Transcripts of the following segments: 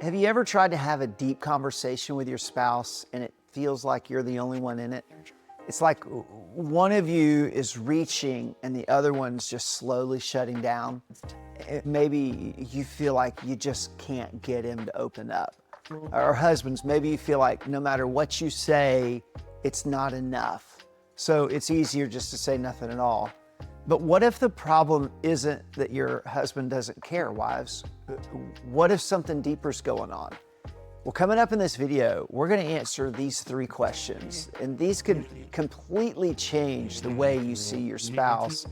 Have you ever tried to have a deep conversation with your spouse and it feels like you're the only one in it? It's like one of you is reaching and the other one's just slowly shutting down. Maybe you feel like you just can't get him to open up. Or husbands, maybe you feel like no matter what you say, it's not enough. So it's easier just to say nothing at all. But what if the problem isn't that your husband doesn't care, wives? What if something deeper is going on? Well, coming up in this video, we're going to answer these three questions, and these could completely change the way you see your spouse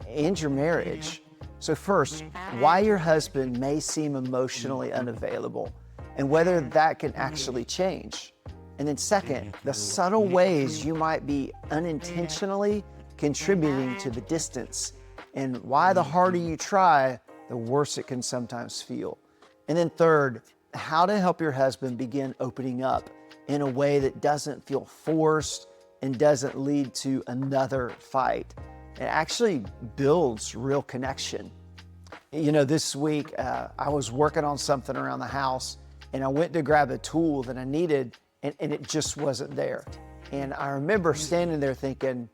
and your marriage. So first, why your husband may seem emotionally unavailable and whether that can actually change. And then second, the subtle ways you might be unintentionally contributing to the distance, and why the harder you try, the worse it can sometimes feel. And then third, how to help your husband begin opening up in a way that doesn't feel forced and doesn't lead to another fight. It actually builds real connection. You know, this week I was working on something around the house and I went to grab a tool that I needed and it just wasn't there. And I remember standing there thinking,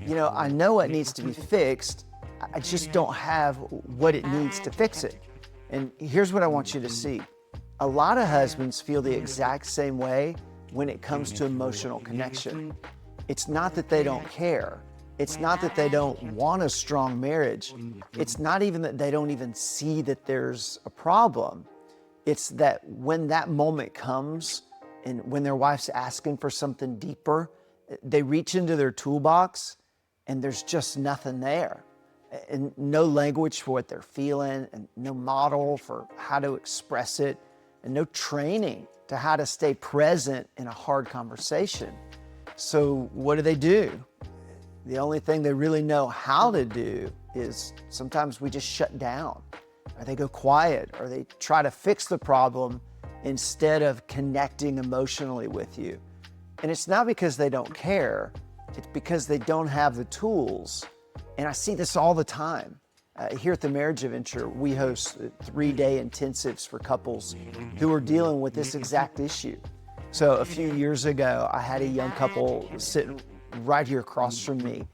you know, I know it needs to be fixed. I just don't have what it needs to fix it. And here's what I want you to see. A lot of husbands feel the exact same way when it comes to emotional connection. It's not that they don't care. It's not that they don't want a strong marriage. It's not even that they don't even see that there's a problem. It's that when that moment comes and when their wife's asking for something deeper, they reach into their toolbox and there's just nothing there. And no language for what they're feeling, and no model for how to express it, and no training to how to stay present in a hard conversation. So what do? The only thing they really know how to do is sometimes we just shut down, or they go quiet, or they try to fix the problem instead of connecting emotionally with you. And it's not because they don't care, it's because they don't have the tools. And I see this all the time. Here at the Marriage Adventure, we host 3-day intensives for couples who are dealing with this exact issue. So a few years ago, I had a young couple sitting right here across from me,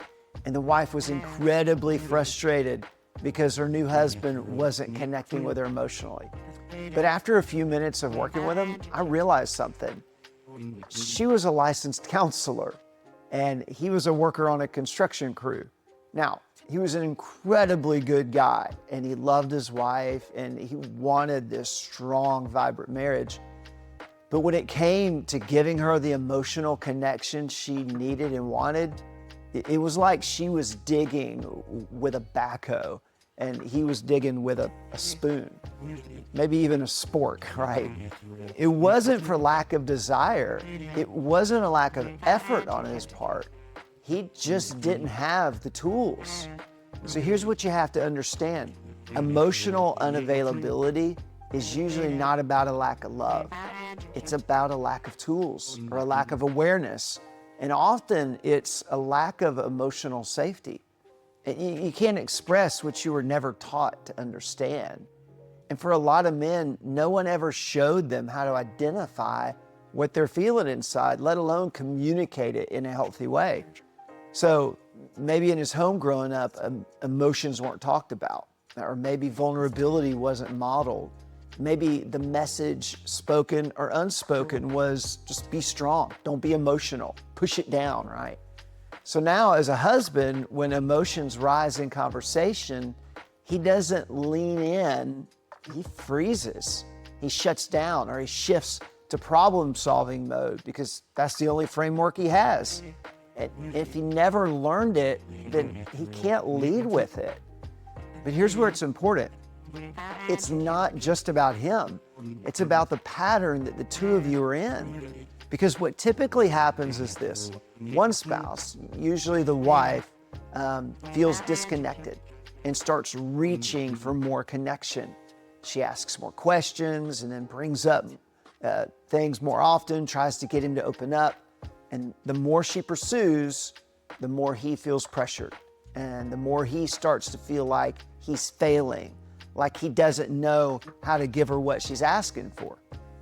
and the wife was incredibly frustrated because her new husband wasn't connecting with her emotionally. But after a few minutes of working with him, I realized something. She was a licensed counselor, and he was a worker on a construction crew. Now, he was an incredibly good guy, and he loved his wife, and he wanted this strong, vibrant marriage. But when it came to giving her the emotional connection she needed and wanted, it was like she was digging with a backhoe, and he was digging with a spoon, maybe even a spork, right? It wasn't for lack of desire. It wasn't a lack of effort on his part. He just didn't have the tools. So here's what you have to understand. Emotional unavailability is usually not about a lack of love. It's about a lack of tools or a lack of awareness. And often it's a lack of emotional safety. You can't express what you were never taught to understand. And for a lot of men, no one ever showed them how to identify what they're feeling inside, let alone communicate it in a healthy way. So maybe in his home growing up, emotions weren't talked about, or maybe vulnerability wasn't modeled. Maybe the message, spoken or unspoken, was just be strong, don't be emotional, push it down, right? So now as a husband, when emotions rise in conversation, he doesn't lean in, he freezes. He shuts down, or he shifts to problem-solving mode because that's the only framework he has. And if he never learned it, then he can't lead with it. But here's where it's important. It's not just about him. It's about the pattern that the two of you are in. Because what typically happens is this. One spouse, usually the wife, feels disconnected and starts reaching for more connection. She asks more questions and then brings up things more often, tries to get him to open up. And the more she pursues, the more he feels pressured. And the more he starts to feel like he's failing, like he doesn't know how to give her what she's asking for.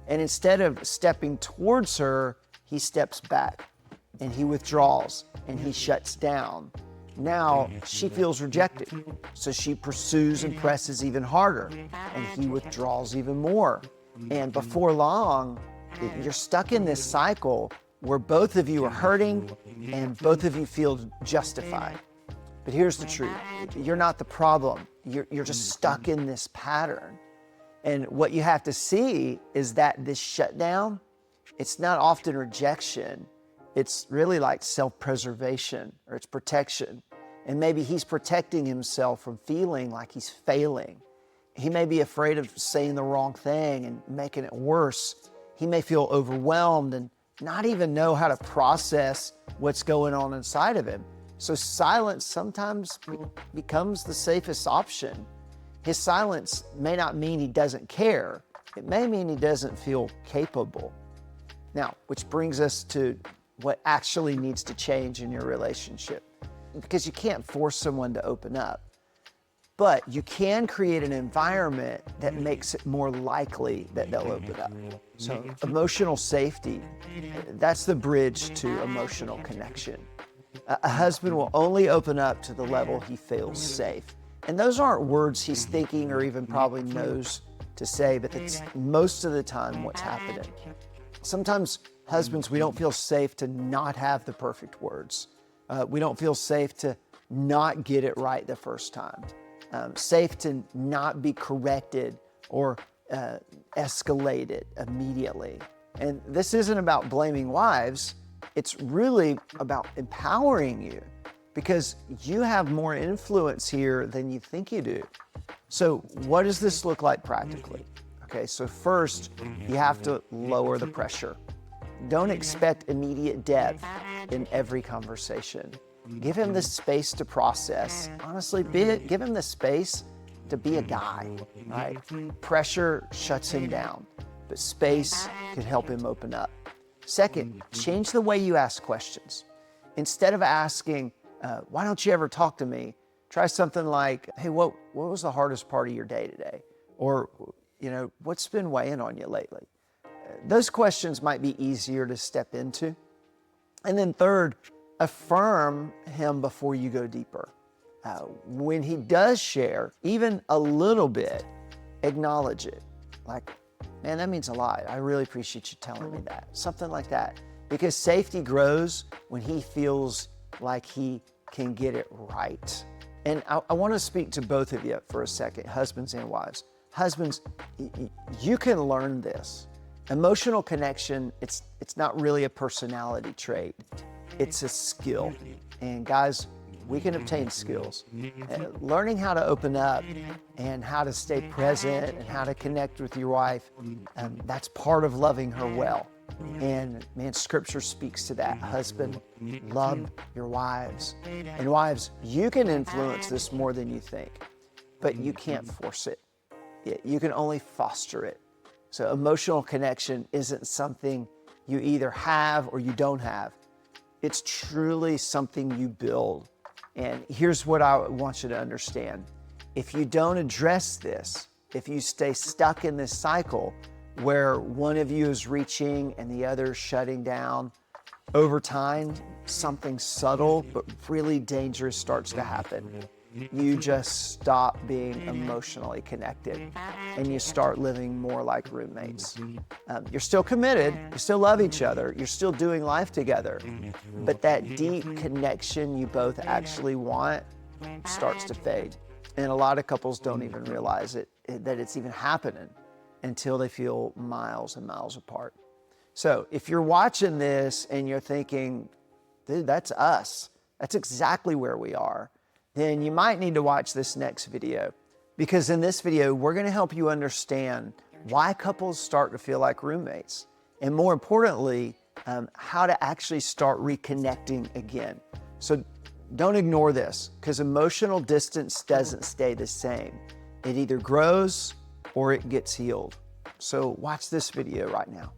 And instead of stepping towards her, he steps back and he withdraws and he shuts down. Now she feels rejected, so she pursues and presses even harder, and he withdraws even more. And before long, you're stuck in this cycle where both of you are hurting and both of you feel justified. But here's the truth. You're not the problem. You're just stuck in this pattern. And what you have to see is that this shutdown, it's not often rejection. It's really like self-preservation, or it's protection. And maybe he's protecting himself from feeling like he's failing. He may be afraid of saying the wrong thing and making it worse. He may feel overwhelmed and not even know how to process what's going on inside of him. So silence sometimes becomes the safest option. His silence may not mean he doesn't care. It may mean he doesn't feel capable. Now, which brings us to what actually needs to change in your relationship. Because you can't force someone to open up, but you can create an environment that makes it more likely that they'll open up. So emotional safety, that's the bridge to emotional connection. A husband will only open up to the level he feels safe. And those aren't words he's thinking or even probably knows to say, but it's most of the time what's happening. Sometimes husbands, we don't feel safe to not have the perfect words. We don't feel safe to not get it right the first time. Safe to not be corrected or escalated immediately. And this isn't about blaming wives. It's really about empowering you, because you have more influence here than you think you do. So what does this look like practically? Okay, so first, you have to lower the pressure. Don't expect immediate depth in every conversation. Give him the space to process. Honestly, give him the space to be a guy, right? Pressure shuts him down, but space could help him open up. Second, change the way you ask questions. Instead of asking, why don't you ever talk to me? Try something like, hey, what was the hardest part of your day today? Or, what's been weighing on you lately? Those questions might be easier to step into. And then third, affirm him before you go deeper. When he does share, even a little bit, acknowledge it. Like, man, that means a lot. I really appreciate you telling me that. Something like that. Because safety grows when he feels like he can get it right. And I want to speak to both of you for a second, husbands and wives. Husbands, you can learn this. Emotional connection, it's not really a personality trait. It's a skill. And guys, we can obtain skills. Learning how to open up and how to stay present and how to connect with your wife, that's part of loving her well. And man, Scripture speaks to that. Husband, love your wives. And wives, you can influence this more than you think, but you can't force it. You can only foster it. So emotional connection isn't something you either have or you don't have. It's truly something you build. And here's what I want you to understand. If you don't address this, if you stay stuck in this cycle where one of you is reaching and the other is shutting down, over time, something subtle but really dangerous starts to happen. You just stop being emotionally connected and you start living more like roommates. You're still committed, you still love each other, you're still doing life together, but that deep connection you both actually want starts to fade. And a lot of couples don't even realize that it's even happening until they feel miles and miles apart. So if you're watching this and you're thinking, dude, that's us, that's exactly where we are, then you might need to watch this next video, because in this video, we're going to help you understand why couples start to feel like roommates, and more importantly, how to actually start reconnecting again. So don't ignore this, because emotional distance doesn't stay the same. It either grows or it gets healed. So watch this video right now.